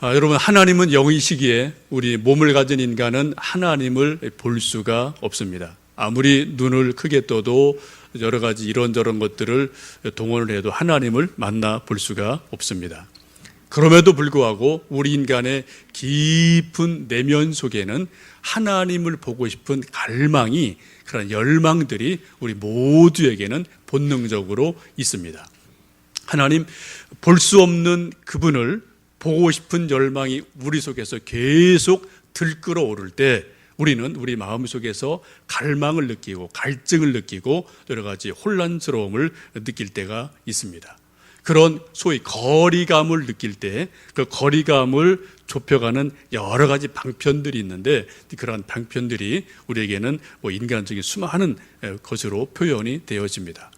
여러분, 하나님은 영이시기에 우리 몸을 가진 인간은 하나님을 볼 수가 없습니다. 아무리 눈을 크게 떠도 여러 가지 이런저런 것들을 동원을 해도 하나님을 만나 볼 수가 없습니다. 그럼에도 불구하고 우리 인간의 깊은 내면 속에는 하나님을 보고 싶은 갈망이, 그런 열망들이 우리 모두에게는 본능적으로 있습니다. 하나님, 볼 수 없는 그분을 보고 싶은 열망이 우리 속에서 계속 들끓어 오를 때 우리는 우리 마음속에서 갈망을 느끼고 갈증을 느끼고 여러 가지 혼란스러움을 느낄 때가 있습니다. 그런 소위 거리감을 느낄 때 그 거리감을 좁혀가는 여러 가지 방편들이 있는데, 그러한 방편들이 우리에게는 인간적인 수많은 것으로 표현이 되어집니다.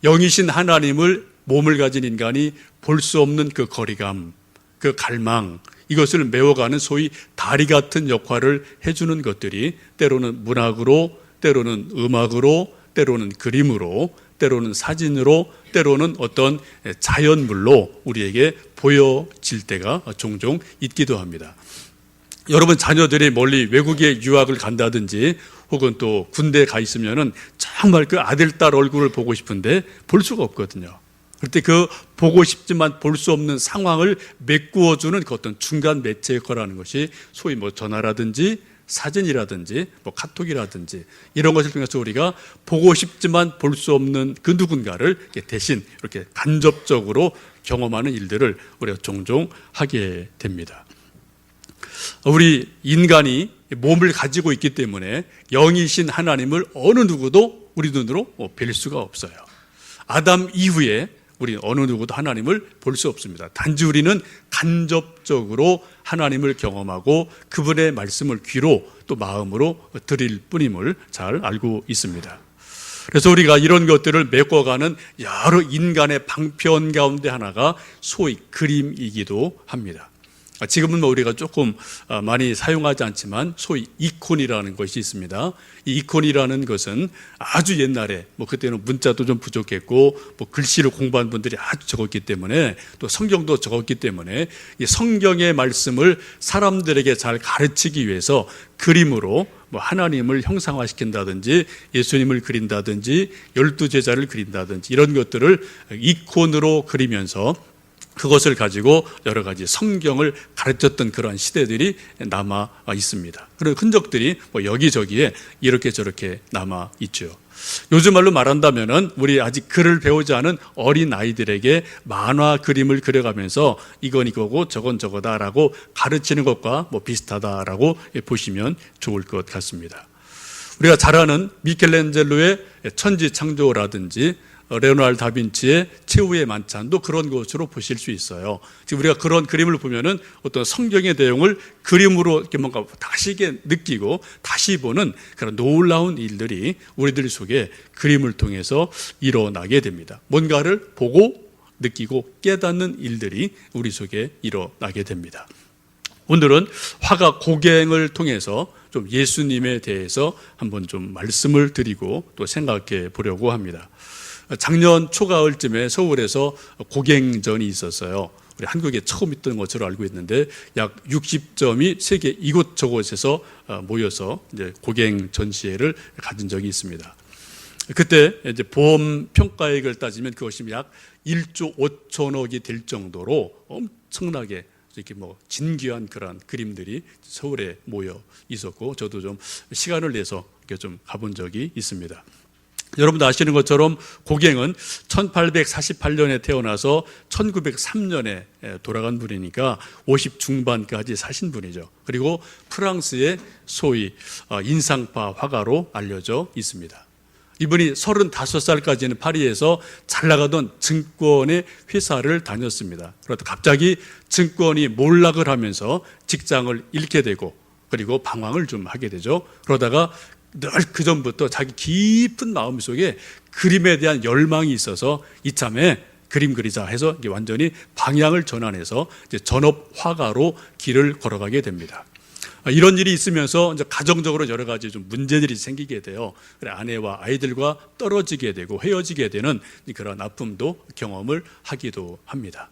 영이신 하나님을 몸을 가진 인간이 볼 수 없는 그 거리감, 그 갈망, 이것을 메워가는 소위 다리 같은 역할을 해주는 것들이 때로는 문학으로, 때로는 음악으로, 때로는 그림으로, 때로는 사진으로, 때로는 어떤 자연물로 우리에게 보여질 때가 종종 있기도 합니다. 여러분, 자녀들이 멀리 외국에 유학을 간다든지 혹은 또 군대에 가 있으면은 정말 그 아들, 딸 얼굴을 보고 싶은데 볼 수가 없거든요. 그럴 때 그 보고 싶지만 볼 수 없는 상황을 메꾸어주는 그 어떤 중간 매체 역할을 것이 소위 전화라든지 사진이라든지 카톡이라든지 이런 것을 통해서 우리가 보고 싶지만 볼 수 없는 그 누군가를 대신 이렇게 간접적으로 경험하는 일들을 우리가 종종 하게 됩니다. 우리 인간이 몸을 가지고 있기 때문에 영이신 하나님을 어느 누구도 우리 눈으로 뵐 수가 없어요. 아담 이후에 우리 어느 누구도 하나님을 볼 수 없습니다. 단지 우리는 간접적으로 하나님을 경험하고 그분의 말씀을 귀로 또 마음으로 드릴 뿐임을 잘 알고 있습니다. 그래서 우리가 이런 것들을 메꿔가는 여러 인간의 방편 가운데 하나가 소위 그림이기도 합니다. 지금은 우리가 조금 많이 사용하지 않지만 소위 이콘이라는 것이 있습니다. 이 이콘이라는 것은 아주 옛날에 그때는 문자도 좀 부족했고 글씨를 공부한 분들이 아주 적었기 때문에 또 성경도 적었기 때문에 이 성경의 말씀을 사람들에게 잘 가르치기 위해서 그림으로 하나님을 형상화시킨다든지 예수님을 그린다든지 12제자를 그린다든지 이런 것들을 이콘으로 그리면서 그것을 가지고 여러 가지 성경을 가르쳤던 그러한 시대들이 남아 있습니다. 그런 흔적들이 여기저기에 이렇게 저렇게 남아 있죠. 요즘 말로 말한다면은 우리 아직 글을 배우지 않은 어린 아이들에게 만화 그림을 그려가면서 이건 이거고 저건 저거다라고 가르치는 것과 비슷하다라고 보시면 좋을 것 같습니다. 우리가 잘 아는 미켈란젤로의 천지창조라든지 레오나르도 다빈치의 최후의 만찬도 그런 것으로 보실 수 있어요. 지금 우리가 그런 그림을 보면은 어떤 성경의 내용을 그림으로 이렇게 뭔가 다시 느끼고 다시 보는 그런 놀라운 일들이 우리들 속에 그림을 통해서 일어나게 됩니다. 뭔가를 보고 느끼고 깨닫는 일들이 우리 속에 일어나게 됩니다. 오늘은 화가 고갱을 통해서 좀 예수님에 대해서 한번 좀 말씀을 드리고 또 생각해 보려고 합니다. 작년 초가을쯤에 서울에서 고갱전이 있었어요. 우리 한국에 처음 있던 것으로 알고 있는데 약 60점이 세계 이곳저곳에서 모여서 이제 고갱 전시회를 가진 적이 있습니다. 그때 이제 보험 평가액을 따지면 그것이 약 1조 5천억이 될 정도로 엄청나게 이렇게 진귀한 그런 그림들이 서울에 모여 있었고 저도 좀 시간을 내서 이렇게 좀 가본 적이 있습니다. 여러분도 아시는 것처럼 고갱은 1848년에 태어나서 1903년에 돌아간 분이니까 50 중반까지 사신 분이죠. 그리고 프랑스의 소위 인상파 화가로 알려져 있습니다. 이분이 35살까지는 파리에서 잘 나가던 증권의 회사를 다녔습니다. 그러다 갑자기 증권이 몰락을 하면서 직장을 잃게 되고 그리고 방황을 좀 하게 되죠. 그러다가 늘 그전부터 자기 깊은 마음속에 그림에 대한 열망이 있어서 이참에 그림 그리자 해서 완전히 방향을 전환해서 이제 전업 화가로 길을 걸어가게 됩니다. 이런 일이 있으면서 이제 가정적으로 여러 가지 좀 문제들이 생기게 돼요. 아내와 아이들과 떨어지게 되고 헤어지게 되는 그런 아픔도 경험을 하기도 합니다.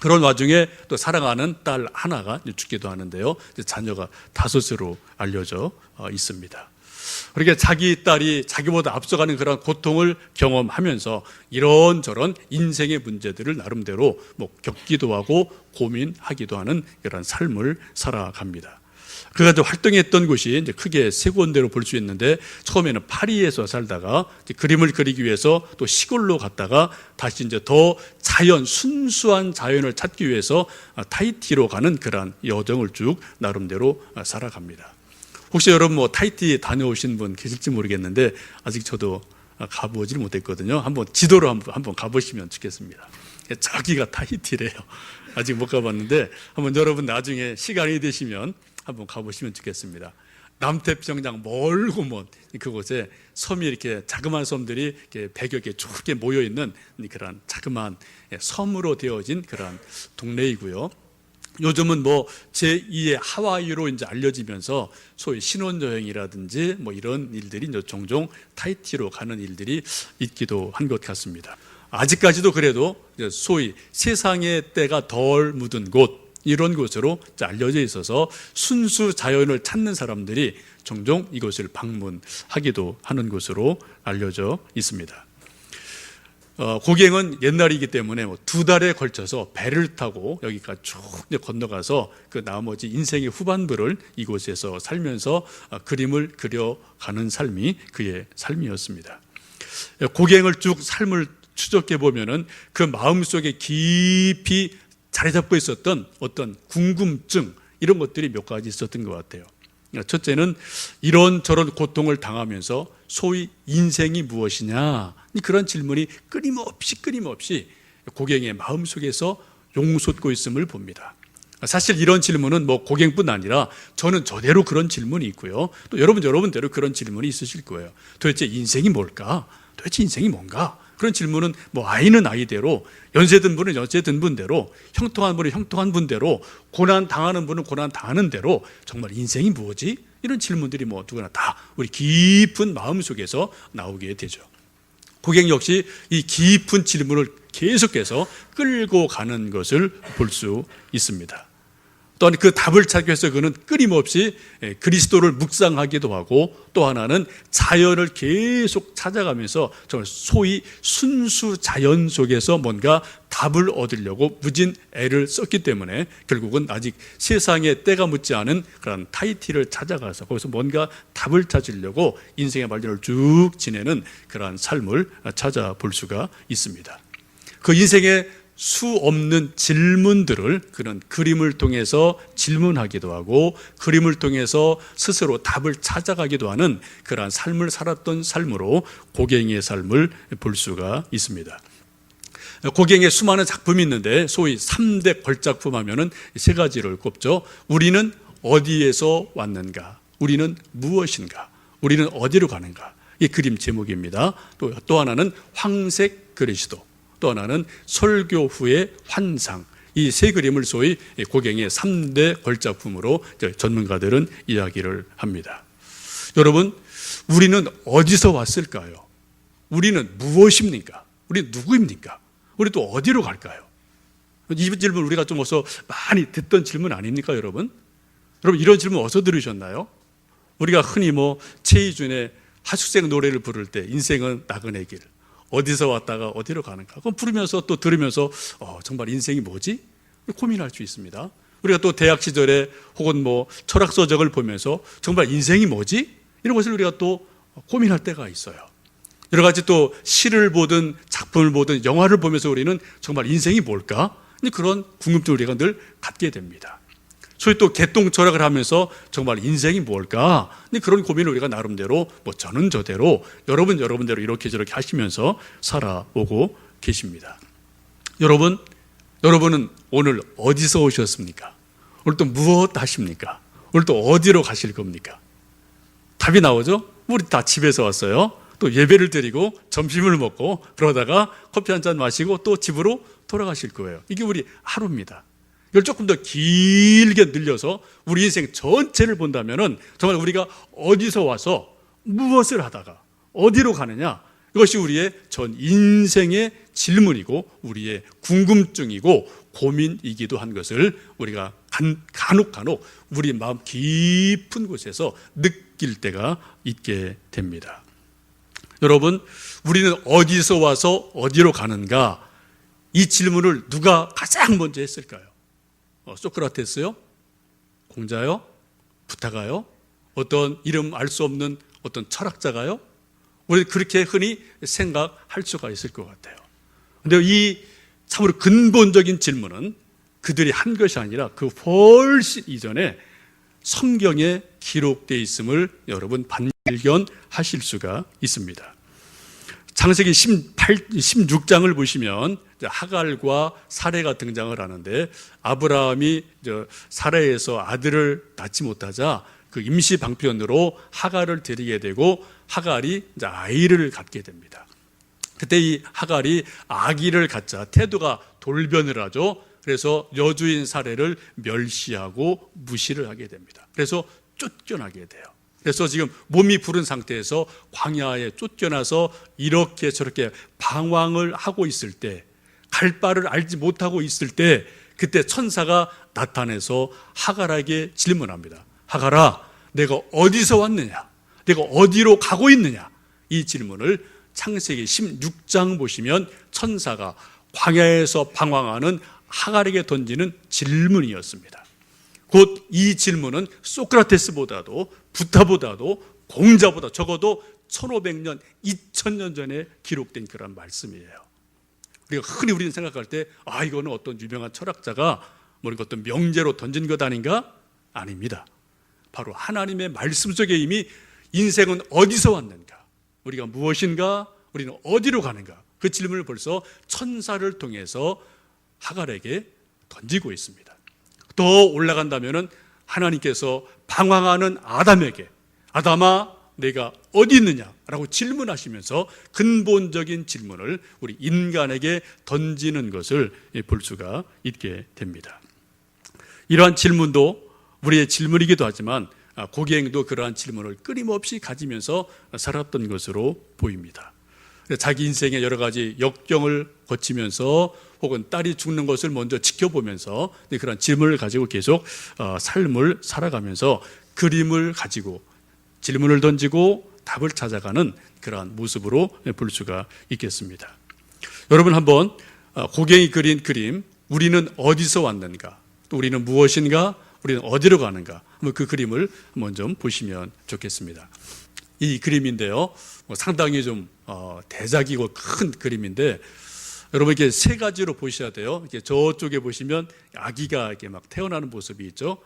그런 와중에 또 사랑하는 딸 하나가 죽기도 하는데요. 자녀가 5으로 알려져 있습니다. 그렇게 자기 딸이 자기보다 앞서가는 그런 고통을 경험하면서 이런저런 인생의 문제들을 나름대로 겪기도 하고 고민하기도 하는 그런 삶을 살아갑니다. 그가 활동했던 곳이 이제 크게 3군데로 볼 수 있는데, 처음에는 파리에서 살다가 그림을 그리기 위해서 또 시골로 갔다가 다시 이제 더 순수한 자연을 찾기 위해서 타히티로 가는 그러한 여정을 쭉 나름대로 살아갑니다. 혹시 여러분 타히티 다녀오신 분 계실지 모르겠는데, 아직 저도 가보질 못했거든요. 한번 지도로 한번 가보시면 좋겠습니다. 저기가 타히티래요. 아직 못 가봤는데 한번 여러분 나중에 시간이 되시면 한번 가보시면 좋겠습니다. 남태평양 멀고 먼 그곳에 섬이 이렇게 자그마한 섬들이 이렇게 100여 개 쭉 모여 있는 그런 자그마한 섬으로 되어진 그런 동네이고요. 요즘은 제2의 하와이로 이제 알려지면서 소위 신혼여행이라든지 이런 일들이 이제 종종 타히티로 가는 일들이 있기도 한 것 같습니다. 아직까지도 그래도 소위 세상의 때가 덜 묻은 곳, 이런 곳으로 알려져 있어서 순수 자연을 찾는 사람들이 종종 이곳을 방문하기도 하는 곳으로 알려져 있습니다. 고갱은 옛날이기 때문에 2달에 걸쳐서 배를 타고 여기까지 쭉 건너가서 그 나머지 인생의 후반부를 이곳에서 살면서 그림을 그려가는 삶이 그의 삶이었습니다. 고갱을 쭉 삶을 추적해 보면은 그 마음속에 깊이 자리 잡고 있었던 어떤 궁금증, 이런 것들이 몇 가지 있었던 것 같아요. 첫째는 이런저런 고통을 당하면서 소위 인생이 무엇이냐, 그런 질문이 끊임없이 고갱의 마음속에서 용솟고 있음을 봅니다. 사실 이런 질문은 고갱뿐 아니라 저는 저대로 그런 질문이 있고요, 또 여러분대로 그런 질문이 있으실 거예요. 도대체 인생이 뭘까? 도대체 인생이 뭔가? 그런 질문은 아이는 아이대로, 연세든 분은 연세든 분대로, 형통한 분은 형통한 분대로, 고난 당하는 분은 고난 당하는 대로 정말 인생이 뭐지? 이런 질문들이 누구나 다 우리 깊은 마음속에서 나오게 되죠. 고갱 역시 이 깊은 질문을 계속해서 끌고 가는 것을 볼 수 있습니다. 또한 그 답을 찾기 위해서 그는 끊임없이 그리스도를 묵상하기도 하고, 또 하나는 자연을 계속 찾아가면서 정말 소위 순수 자연 속에서 뭔가 답을 얻으려고 무진 애를 썼기 때문에 결국은 아직 세상에 때가 묻지 않은 그런 타히티를 찾아가서 거기서 뭔가 답을 찾으려고 인생의 말년을 쭉 지내는 그러한 삶을 찾아볼 수가 있습니다. 그 인생의 수 없는 질문들을 그는 그림을 통해서 질문하기도 하고, 그림을 통해서 스스로 답을 찾아가기도 하는 그러한 삶을 살았던 삶으로 고갱의 삶을 볼 수가 있습니다. 고갱의 수많은 작품이 있는데 소위 3대 걸작품 하면은 3가지를 꼽죠. 우리는 어디에서 왔는가? 우리는 무엇인가? 우리는 어디로 가는가? 이 그림 제목입니다. 또 하나는 황색 그리스도, 또 하나는 설교 후의 환상, 이 3그림을 소위 고갱의 3대 걸작품으로 전문가들은 이야기를 합니다. 여러분, 우리는 어디서 왔을까요? 우리는 무엇입니까? 우리 누구입니까? 우리 또 어디로 갈까요? 이 질문 우리가 좀 어서 많이 듣던 질문 아닙니까, 여러분? 여러분, 이런 질문 어디서 들으셨나요? 우리가 흔히 최희준의 하숙생 노래를 부를 때 인생은 나그네 길, 어디서 왔다가 어디로 가는가, 그럼 부르면서 또 들으면서 정말 인생이 뭐지? 고민할 수 있습니다. 우리가 또 대학 시절에 혹은 철학서적을 보면서 정말 인생이 뭐지? 이런 것을 우리가 또 고민할 때가 있어요. 여러 가지 또 시를 보든 작품을 보든 영화를 보면서 우리는 정말 인생이 뭘까? 그런 궁금증을 우리가 늘 갖게 됩니다. 소위 또 개똥 철학을 하면서 정말 인생이 뭘까? 그런 고민을 우리가 나름대로 저는 저대로, 여러분대로 이렇게 저렇게 하시면서 살아오고 계십니다. 여러분은 오늘 어디서 오셨습니까? 오늘 또 무엇 하십니까? 오늘 또 어디로 가실 겁니까? 답이 나오죠? 우리 다 집에서 왔어요. 또 예배를 드리고 점심을 먹고 그러다가 커피 한 잔 마시고 또 집으로 돌아가실 거예요. 이게 우리 하루입니다. 이걸 조금 더 길게 늘려서 우리 인생 전체를 본다면은 정말 우리가 어디서 와서 무엇을 하다가 어디로 가느냐, 이것이 우리의 전 인생의 질문이고 우리의 궁금증이고 고민이기도 한 것을 우리가 간혹 우리 마음 깊은 곳에서 느낄 때가 있게 됩니다. 여러분, 우리는 어디서 와서 어디로 가는가? 이 질문을 누가 가장 먼저 했을까요? 소크라테스요? 공자요? 부타가요? 어떤 이름 알 수 없는 어떤 철학자가요? 우리 그렇게 흔히 생각할 수가 있을 것 같아요. 그런데 이 참으로 근본적인 질문은 그들이 한 것이 아니라 그 훨씬 이전에 성경에 기록되어 있음을 여러분 발견하실 수가 있습니다. 창세기 16장을 보시면 하갈과 사레가 등장을 하는데, 아브라함이 사레에서 아들을 낳지 못하자 그 임시 방편으로 하갈을 데리게 되고, 하갈이 아이를 갖게 됩니다. 그때 이 하갈이 아기를 갖자 태도가 돌변을 하죠. 그래서 여주인 사레를 멸시하고 무시를 하게 됩니다. 그래서 쫓겨나게 돼요. 그래서 지금 몸이 부른 상태에서 광야에 쫓겨나서 이렇게 저렇게 방황을 하고 있을 때, 갈 바를 알지 못하고 있을 때, 그때 천사가 나타나서 하갈에게 질문합니다. 하갈아, 내가 어디서 왔느냐? 내가 어디로 가고 있느냐? 이 질문을 창세기 16장 보시면 천사가 광야에서 방황하는 하갈에게 던지는 질문이었습니다. 곧 이 질문은 소크라테스보다도 부타보다도 공자보다 적어도 1500년, 2000년 전에 기록된 그런 말씀이에요. 우리가 흔히 우리는 생각할 때 이거는 어떤 유명한 철학자가 어떤 명제로 던진 것 아닌가? 아닙니다. 바로 하나님의 말씀 속에 이미 인생은 어디서 왔는가? 우리가 무엇인가? 우리는 어디로 가는가? 그 질문을 벌써 천사를 통해서 하갈에게 던지고 있습니다. 더 올라간다면은 하나님께서 방황하는 아담에게, 아담아 내가 어디 있느냐라고 질문하시면서 근본적인 질문을 우리 인간에게 던지는 것을 볼 수가 있게 됩니다. 이러한 질문도 우리의 질문이기도 하지만 고갱도 그러한 질문을 끊임없이 가지면서 살았던 것으로 보입니다. 자기 인생의 여러 가지 역경을 거치면서 혹은 딸이 죽는 것을 먼저 지켜보면서 그런 질문을 가지고 계속 삶을 살아가면서 그림을 가지고 질문을 던지고 답을 찾아가는 그러한 모습으로 볼 수가 있겠습니다. 여러분, 한번 고갱이 그린 그림, 우리는 어디서 왔는가, 또 우리는 무엇인가, 우리는 어디로 가는가, 그 그림을 먼저 보시면 좋겠습니다. 이 그림인데요, 상당히 좀 대작이고 큰 그림인데, 여러분 이렇게 세 가지로 보셔야 돼요. 이렇게 저쪽에 보시면 아기가 이렇게 막 태어나는 모습이 있죠.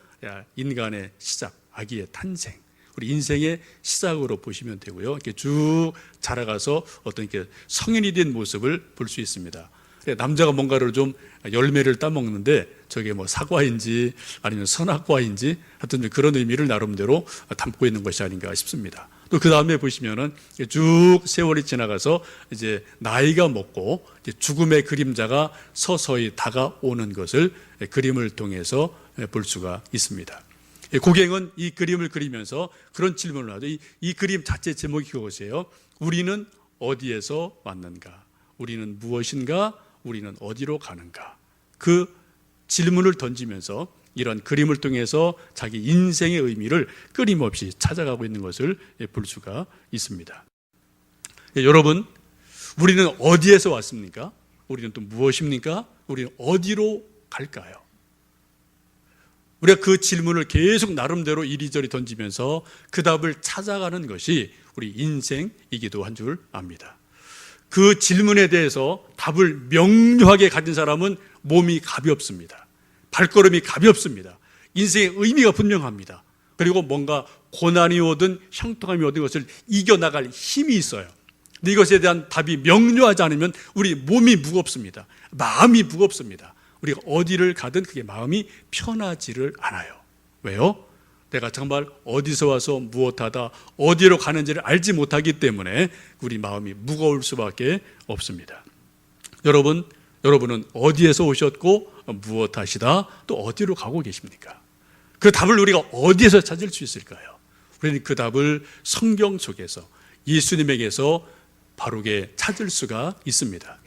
인간의 시작, 아기의 탄생, 우리 인생의 시작으로 보시면 되고요. 이렇게 쭉 자라가서 어떤 이렇게 성인이 된 모습을 볼 수 있습니다. 남자가 뭔가를 좀 열매를 따먹는데 저게 뭐 사과인지 아니면 선악과인지 하여튼 그런 의미를 나름대로 담고 있는 것이 아닌가 싶습니다. 또 그 다음에 보시면은 쭉 세월이 지나가서 이제 나이가 먹고 이제 죽음의 그림자가 서서히 다가오는 것을 그림을 통해서 볼 수가 있습니다. 고갱은 이 그림을 그리면서 그런 질문을 하죠. 이 그림 자체 제목이 그것이에요. 우리는 어디에서 왔는가? 우리는 무엇인가? 우리는 어디로 가는가? 그 질문을 던지면서 이런 그림을 통해서 자기 인생의 의미를 끊임없이 찾아가고 있는 것을 볼 수가 있습니다. 여러분, 우리는 어디에서 왔습니까? 우리는 또 무엇입니까? 우리는 어디로 갈까요? 우리가 그 질문을 계속 나름대로 이리저리 던지면서 그 답을 찾아가는 것이 우리 인생이기도 한 줄 압니다. 그 질문에 대해서 답을 명료하게 가진 사람은 몸이 가볍습니다. 발걸음이 가볍습니다. 인생의 의미가 분명합니다. 그리고 뭔가 고난이 오든 형통함이 오든 것을 이겨나갈 힘이 있어요. 근데 이것에 대한 답이 명료하지 않으면 우리 몸이 무겁습니다. 마음이 무겁습니다. 우리가 어디를 가든 그게 마음이 편하지를 않아요. 왜요? 내가 정말 어디서 와서 무엇하다 어디로 가는지를 알지 못하기 때문에 우리 마음이 무거울 수밖에 없습니다. 여러분은 어디에서 오셨고 무엇하시다 또 어디로 가고 계십니까? 그 답을 우리가 어디에서 찾을 수 있을까요? 우리는 그 답을 성경 속에서 예수님에게서 바르게 찾을 수가 있습니다.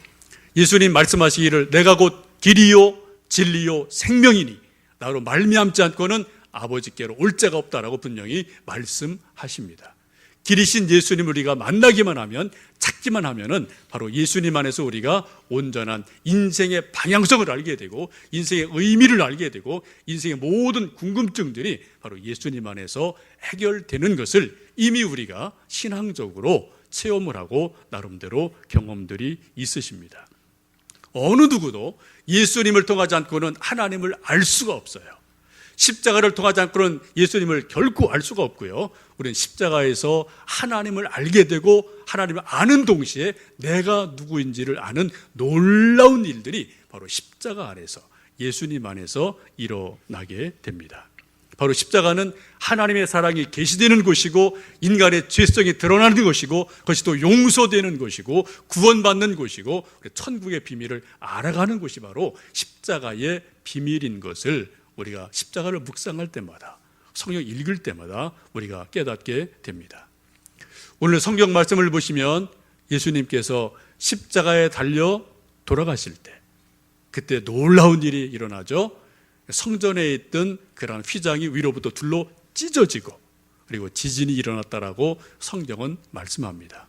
예수님 말씀하시기를 내가 곧 길이요 진리요 생명이니 나로 말미암지 않고는 아버지께로 올 자가 없다라고 분명히 말씀하십니다. 길이신 예수님을 우리가 만나기만 하면, 찾기만 하면은 바로 예수님 안에서 우리가 온전한 인생의 방향성을 알게 되고 인생의 의미를 알게 되고 인생의 모든 궁금증들이 바로 예수님 안에서 해결되는 것을 이미 우리가 신앙적으로 체험을 하고 나름대로 경험들이 있으십니다. 어느 누구도 예수님을 통하지 않고는 하나님을 알 수가 없어요. 십자가를 통하지 않고는 예수님을 결코 알 수가 없고요. 우리는 십자가에서 하나님을 알게 되고 하나님을 아는 동시에 내가 누구인지를 아는 놀라운 일들이 바로 십자가 안에서, 예수님 안에서 일어나게 됩니다. 바로 십자가는 하나님의 사랑이 계시되는 곳이고 인간의 죄성이 드러나는 것이고 그것이 또 용서되는 것이고 구원받는 곳이고 천국의 비밀을 알아가는 곳이 바로 십자가의 비밀인 것을 우리가 십자가를 묵상할 때마다, 성경 읽을 때마다 우리가 깨닫게 됩니다. 오늘 성경 말씀을 보시면 예수님께서 십자가에 달려 돌아가실 때 그때 놀라운 일이 일어나죠. 성전에 있던 그런 휘장이 위로부터 둘로 찢어지고 그리고 지진이 일어났다라고 성경은 말씀합니다.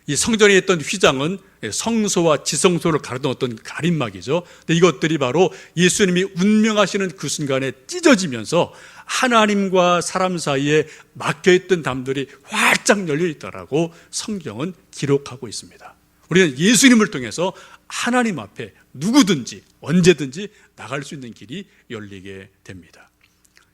이 성전에 있던 휘장은 성소와 지성소를 가르던 어떤 가림막이죠. 근데 이것들이 바로 예수님이 운명하시는 그 순간에 찢어지면서 하나님과 사람 사이에 막혀있던 담들이 활짝 열려있다라고 성경은 기록하고 있습니다. 우리는 예수님을 통해서 하나님 앞에 누구든지 언제든지 나갈 수 있는 길이 열리게 됩니다.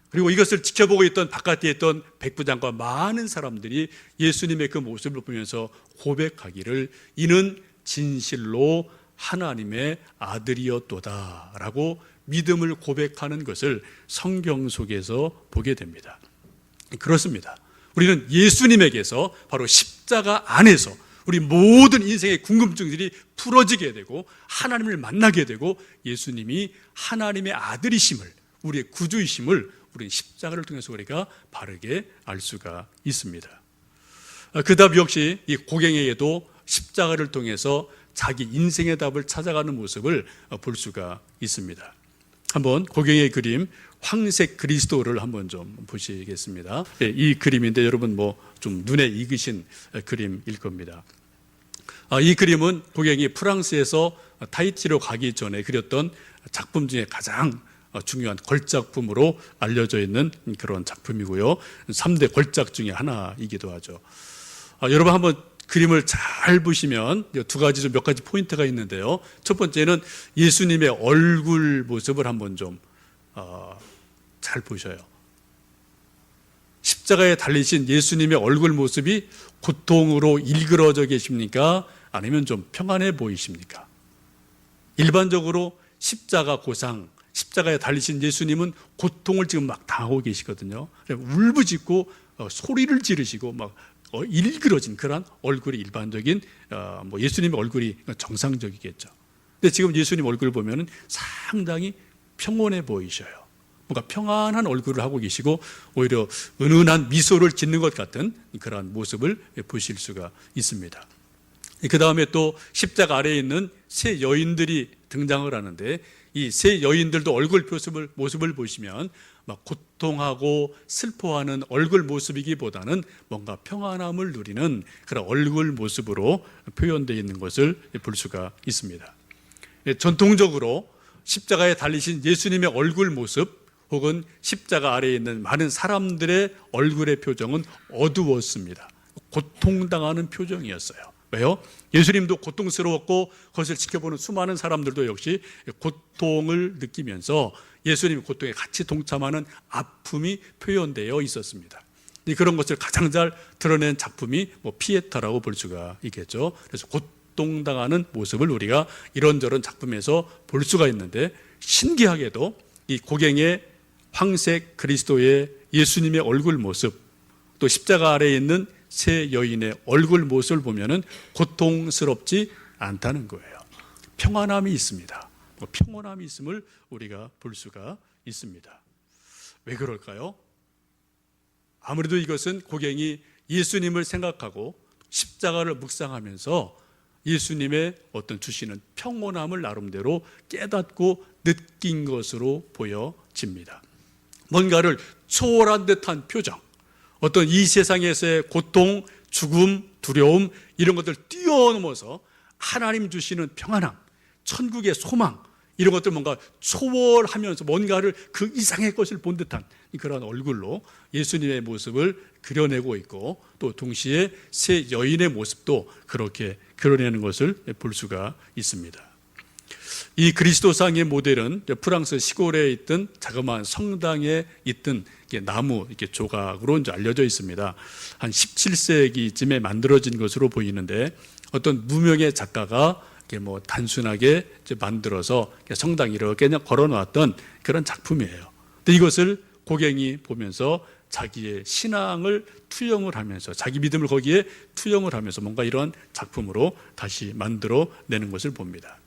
그리고 이것을 지켜보고 있던 바깥에 있던 백부장과 많은 사람들이 예수님의 그 모습을 보면서 고백하기를 이는 진실로 하나님의 아들이었도다 라고 믿음을 고백하는 것을 성경 속에서 보게 됩니다. 그렇습니다. 우리는 예수님에게서 바로 십자가 안에서 우리 모든 인생의 궁금증들이 풀어지게 되고 하나님을 만나게 되고 예수님이 하나님의 아들이심을, 우리의 구주이심을 우리 십자가를 통해서 우리가 바르게 알 수가 있습니다. 그 답 역시 이 고갱에게도 십자가를 통해서 자기 인생의 답을 찾아가는 모습을 볼 수가 있습니다. 한번 고갱의 그림 황색 그리스도를 한번 좀 보시겠습니다. 이 그림인데 여러분 좀 눈에 익으신 그림일 겁니다. 이 그림은 고갱이 프랑스에서 타히티로 가기 전에 그렸던 작품 중에 가장 중요한 걸작품으로 알려져 있는 그런 작품이고요. 3대 걸작 중에 하나이기도 하죠. 여러분 한번 그림을 잘 보시면 몇 가지 포인트가 있는데요. 첫 번째는 예수님의 얼굴 모습을 한번 좀 잘 보셔요. 십자가에 달리신 예수님의 얼굴 모습이 고통으로 일그러져 계십니까? 아니면 좀 평안해 보이십니까? 일반적으로 십자가 고상, 십자가에 달리신 예수님은 고통을 지금 막 당하고 계시거든요. 울부짖고 소리를 지르시고 막 일그러진 그런 얼굴이 일반적인 예수님의 얼굴이 정상적이겠죠. 근데 지금 예수님 얼굴을 보면 상당히 평온해 보이셔요. 뭔가 평안한 얼굴을 하고 계시고 오히려 은은한 미소를 짓는 것 같은 그런 모습을 보실 수가 있습니다. 그 다음에 또 십자가 아래에 있는 세 여인들이 등장을 하는데 이 세 여인들도 얼굴 모습을 보시면 막 고통하고 슬퍼하는 얼굴 모습이기보다는 뭔가 평안함을 누리는 그런 얼굴 모습으로 표현되어 있는 것을 볼 수가 있습니다. 전통적으로 십자가에 달리신 예수님의 얼굴 모습 혹은 십자가 아래에 있는 많은 사람들의 얼굴의 표정은 어두웠습니다. 고통당하는 표정이었어요. 왜요? 예수님도 고통스러웠고 그것을 지켜보는 수많은 사람들도 역시 고통을 느끼면서 예수님의 고통에 같이 동참하는 아픔이 표현되어 있었습니다. 그런 것을 가장 잘 드러낸 작품이 피에타라고 볼 수가 있겠죠. 그래서 고통당하는 모습을 우리가 이런저런 작품에서 볼 수가 있는데 신기하게도 이 고갱의 황색 그리스도의 예수님의 얼굴 모습 또 십자가 아래에 있는 세 여인의 얼굴 모습을 보면은 고통스럽지 않다는 거예요. 평안함이 있습니다. 평온함이 있음을 우리가 볼 수가 있습니다. 왜 그럴까요? 아무래도 이것은 고갱이 예수님을 생각하고 십자가를 묵상하면서 예수님의 어떤 주시는 평온함을 나름대로 깨닫고 느낀 것으로 보여집니다. 뭔가를 초월한 듯한 표정, 어떤 이 세상에서의 고통, 죽음, 두려움 이런 것들 뛰어넘어서 하나님 주시는 평안함, 천국의 소망 이런 것들 뭔가 초월하면서 뭔가를 그 이상의 것을 본 듯한 그런 얼굴로 예수님의 모습을 그려내고 있고, 또 동시에 세 여인의 모습도 그렇게 그려내는 것을 볼 수가 있습니다. 이 그리스도상의 모델은 프랑스 시골에 있던 자그마한 성당에 있던 나무 이렇게 조각으로 이제 알려져 있습니다. 한 17세기쯤에 만들어진 것으로 보이는데, 어떤 무명의 작가가 뭐 단순하게 만들어서 성당 이렇게 그냥 걸어놨던 그런 작품이에요. 근데 이것을 고갱이 보면서 자기의 신앙을 투영을 하면서, 자기 믿음을 거기에 투영을 하면서 뭔가 이런 작품으로 다시 만들어내는 것을 봅니다.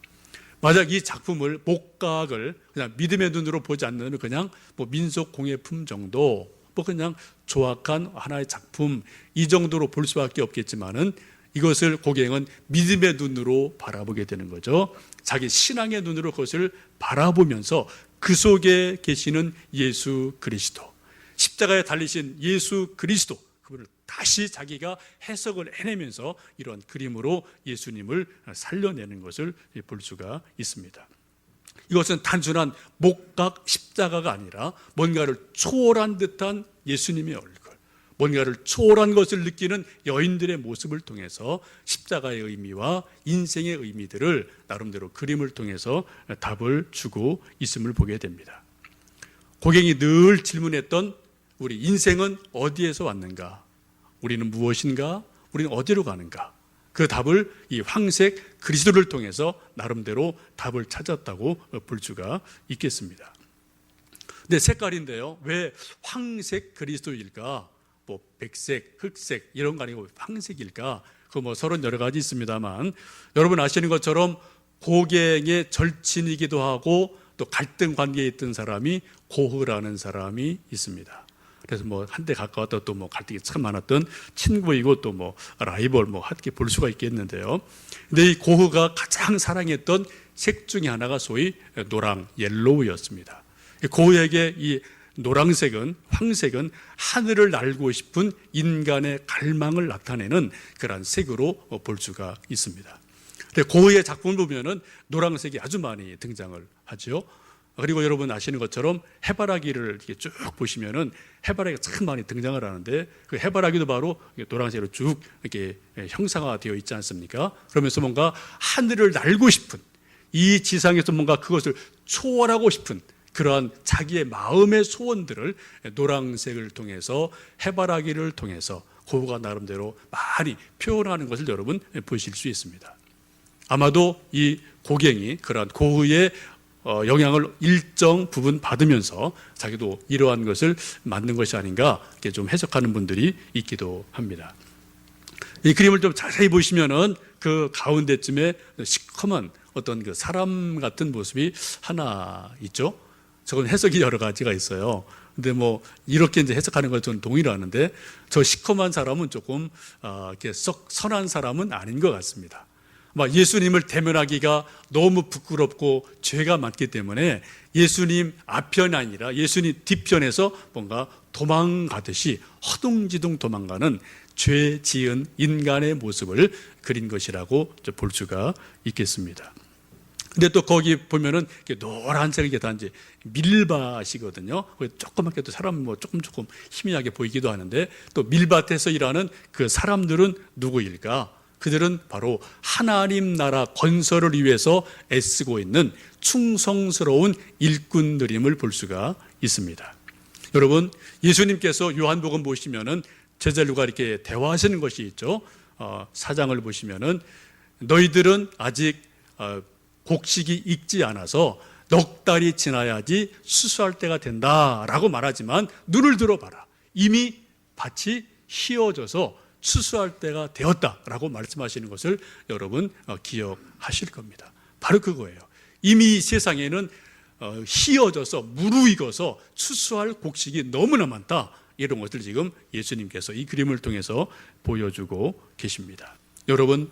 만약 이 작품을, 목각을 그냥 믿음의 눈으로 보지 않는 그냥 뭐 민속 공예품 정도, 뭐 그냥 조악한 하나의 작품 이 정도로 볼 수밖에 없겠지만은, 이것을 고갱은 믿음의 눈으로 바라보게 되는 거죠. 자기 신앙의 눈으로 그것을 바라보면서 그 속에 계시는 예수 그리스도, 십자가에 달리신 예수 그리스도, 그분을 다시 자기가 해석을 해내면서 이런 그림으로 예수님을 살려내는 것을 볼 수가 있습니다. 이것은 단순한 목각 십자가가 아니라 뭔가를 초월한 듯한 예수님의 얼굴, 뭔가를 초월한 것을 느끼는 여인들의 모습을 통해서 십자가의 의미와 인생의 의미들을 나름대로 그림을 통해서 답을 주고 있음을 보게 됩니다. 고갱이 늘 질문했던 우리 인생은 어디에서 왔는가? 우리는 무엇인가? 우리는 어디로 가는가? 그 답을 이 황색 그리스도를 통해서 나름대로 답을 찾았다고 볼 수가 있겠습니다. 근데 색깔인데요, 왜 황색 그리스도일까? 뭐 백색, 흑색 이런 거 아니고 황색일까? 그 뭐 서론 여러 가지 있습니다만, 여러분 아시는 것처럼 고갱의 절친이기도 하고 또 갈등 관계에 있던 사람이 고흐라는 사람이 있습니다. 그래서 뭐 한때 가까웠다 또 뭐 갈등이 참 많았던 친구이고 또 뭐 라이벌 뭐 이렇게 볼 수가 있겠는데요. 근데 이 고흐가 가장 사랑했던 색 중에 하나가 소위 노랑, 옐로우였습니다. 고흐에게 이 노란색은, 황색은 하늘을 날고 싶은 인간의 갈망을 나타내는 그런 색으로 볼 수가 있습니다. 고흐의 작품을 보면은 노란색이 아주 많이 등장을 하죠. 그리고 여러분 아시는 것처럼 해바라기를 이렇게 쭉 보시면은 해바라기가 참 많이 등장을 하는데, 그 해바라기도 바로 노란색으로 쭉 이렇게 형상화되어 있지 않습니까? 그러면서 뭔가 하늘을 날고 싶은, 이 지상에서 뭔가 그것을 초월하고 싶은 그러한 자기의 마음의 소원들을 노란색을 통해서, 해바라기를 통해서 고흐가 나름대로 많이 표현하는 것을 여러분 보실 수 있습니다. 아마도 이 고갱이 그러한 고흐의 영향을 일정 부분 받으면서 자기도 이러한 것을 만든 것이 아닌가 이렇게 좀 해석하는 분들이 있기도 합니다. 이 그림을 좀 자세히 보시면은 그 가운데쯤에 시커먼 어떤 그 사람 같은 모습이 하나 있죠. 저건 해석이 여러 가지가 있어요. 근데 뭐 이렇게 이제 해석하는 걸 저는 동의를 하는데, 저 시커먼 사람은 조금 이렇게 썩 선한 사람은 아닌 것 같습니다. 막 예수님을 대면하기가 너무 부끄럽고 죄가 많기 때문에 예수님 앞편이 아니라 예수님 뒤편에서 뭔가 도망가듯이 허둥지둥 도망가는 죄 지은 인간의 모습을 그린 것이라고 볼 수가 있겠습니다. 근데 또 거기 보면은 노란색이 다 이제 밀밭이거든요. 조그맣게 또 사람 뭐 조금 희미하게 보이기도 하는데, 또 밀밭에서 일하는 그 사람들은 누구일까? 그들은 바로 하나님 나라 건설을 위해서 애쓰고 있는 충성스러운 일꾼들임을 볼 수가 있습니다. 여러분, 예수님께서 요한복음 보시면은 제자들과 이렇게 대화하시는 것이 있죠. 4장을 보시면은 너희들은 아직 곡식이 익지 않아서 넉 달이 지나야지 수수할 때가 된다라고 말하지만, 눈을 들어봐라, 이미 밭이 희어져서 추수할 때가 되었다라고 말씀하시는 것을 여러분 기억하실 겁니다. 바로 그거예요. 이미 이 세상에는 희어져서 무르익어서 추수할 곡식이 너무나 많다, 이런 것을 지금 예수님께서 이 그림을 통해서 보여주고 계십니다. 여러분,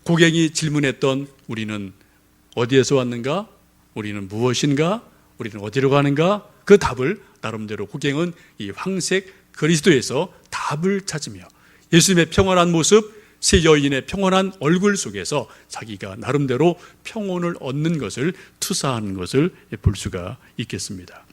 고갱이 질문했던 우리는 어디에서 왔는가? 우리는 무엇인가? 우리는 어디로 가는가? 그 답을 나름대로 고갱은 이 황색 그리스도에서 답을 찾으며 예수님의 평안한 모습, 세 여인의 평온한 얼굴 속에서 자기가 나름대로 평온을 얻는 것을 투사하는 것을 볼 수가 있겠습니다.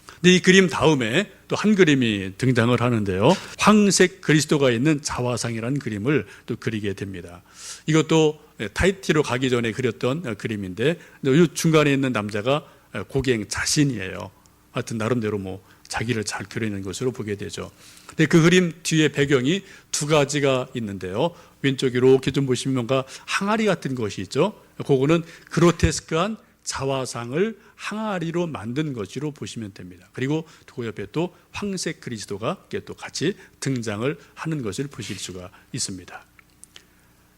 근데 이 그림 다음에 또 한 그림이 등장을 하는데요. 황색 그리스도가 있는 자화상이라는 그림을 또 그리게 됩니다. 이것도 타히티로 가기 전에 그렸던 그림인데 이 중간에 있는 남자가 고갱 자신이에요. 하여튼 나름대로 자기를 잘 그리는 것으로 보게 되죠. 근데 그 그림 뒤에 배경이 두 가지가 있는데요. 왼쪽 이렇게 좀 보시면 뭔가 항아리 같은 것이 있죠. 그거는 그로테스크한 자화상을 항아리로 만든 것으로 보시면 됩니다. 그리고 그 옆에 또 황색 그리스도가 또 같이 등장을 하는 것을 보실 수가 있습니다.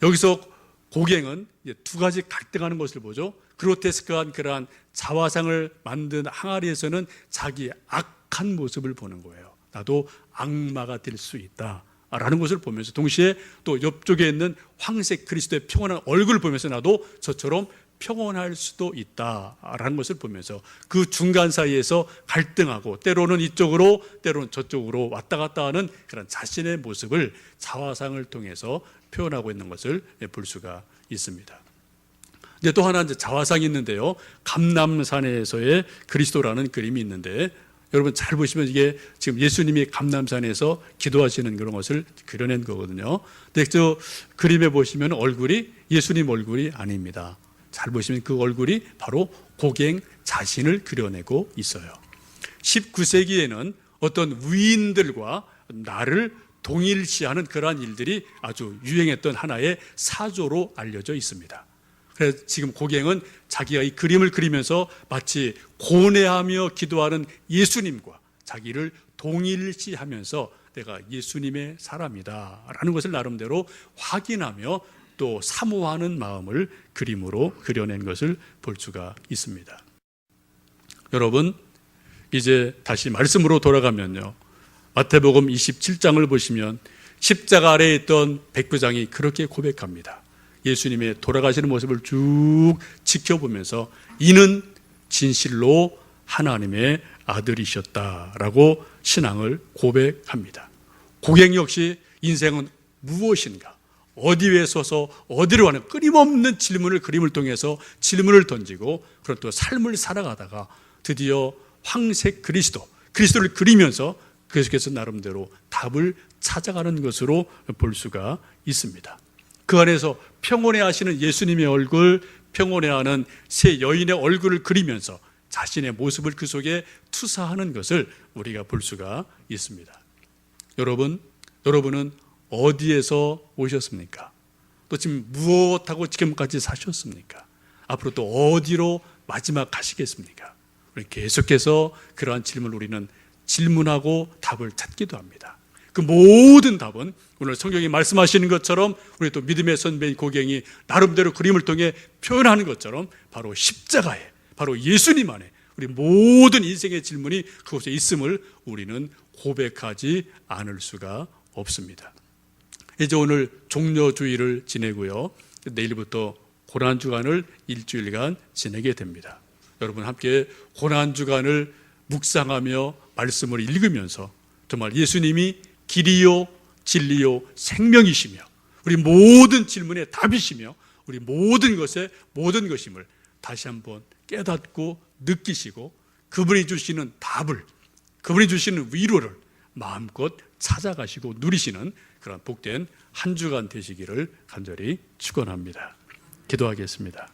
여기서 고갱은 두 가지 갈등하는 것을 보죠. 그로테스크한 그러한 자화상을 만든 항아리에서는 자기의 악한 모습을 보는 거예요. 나도 악마가 될 수 있다라는 것을 보면서 동시에 또 옆쪽에 있는 황색 그리스도의 평온한 얼굴을 보면서 나도 저처럼 평온할 수도 있다라는 것을 보면서 그 중간 사이에서 갈등하고 때로는 이쪽으로 때로는 저쪽으로 왔다 갔다 하는 그런 자신의 모습을 자화상을 통해서 표현하고 있는 것을 볼 수가 있습니다. 이제 또 하나 자화상이 있는데요. 감람산에서의 그리스도라는 그림이 있는데 여러분 잘 보시면 이게 지금 예수님이 감람산에서 기도하시는 그런 것을 그려낸 거거든요. 근데 저 그림에 보시면 얼굴이 예수님 얼굴이 아닙니다. 잘 보시면 그 얼굴이 바로 고갱 자신을 그려내고 있어요. 19세기에는 어떤 위인들과 나를 동일시하는 그러한 일들이 아주 유행했던 하나의 사조로 알려져 있습니다. 그래서 지금 고갱은 자기가 이 그림을 그리면서 마치 고뇌하며 기도하는 예수님과 자기를 동일시하면서 내가 예수님의 사람이다 라는 것을 나름대로 확인하며 또 사모하는 마음을 그림으로 그려낸 것을 볼 수가 있습니다. 여러분, 이제 다시 말씀으로 돌아가면요. 마태복음 27장을 보시면 십자가 아래에 있던 백부장이 그렇게 고백합니다. 예수님의 돌아가시는 모습을 쭉 지켜보면서 이는 진실로 하나님의 아들이셨다라고 신앙을 고백합니다. 고갱 역시 인생은 무엇인가? 어디에 서서 어디로 가는 끊임없는 질문을 그림을 통해서 질문을 던지고 그런 또 삶을 살아가다가 드디어 황색 그리스도를 그리면서 계속해서 나름대로 답을 찾아가는 것으로 볼 수가 있습니다. 그 안에서 평온해하시는 예수님의 얼굴, 평온해하는 세 여인의 얼굴을 그리면서 자신의 모습을 그 속에 투사하는 것을 우리가 볼 수가 있습니다. 여러분은 어디에서 오셨습니까? 또 지금 무엇하고 지금까지 사셨습니까? 앞으로 또 어디로 마지막 가시겠습니까? 우리 계속해서 그러한 질문을 우리는 질문하고 답을 찾기도 합니다. 그 모든 답은 오늘 성경이 말씀하시는 것처럼 우리 또 믿음의 선배인 고갱이 나름대로 그림을 통해 표현하는 것처럼 바로 십자가에, 바로 예수님 안에 우리 모든 인생의 질문이 그곳에 있음을 우리는 고백하지 않을 수가 없습니다. 이제 오늘 종려주일을 지내고요. 내일부터 고난주간을 일주일간 지내게 됩니다. 여러분 함께 고난주간을 묵상하며 말씀을 읽으면서 정말 예수님이 길이요 진리요 생명이시며 우리 모든 질문의 답이시며 우리 모든 것의 모든 것임을 다시 한번 깨닫고 느끼시고 그분이 주시는 답을, 그분이 주시는 위로를 마음껏 찾아가시고 누리시는 그런 복된 한 주간 되시기를 간절히 축원합니다. 기도하겠습니다.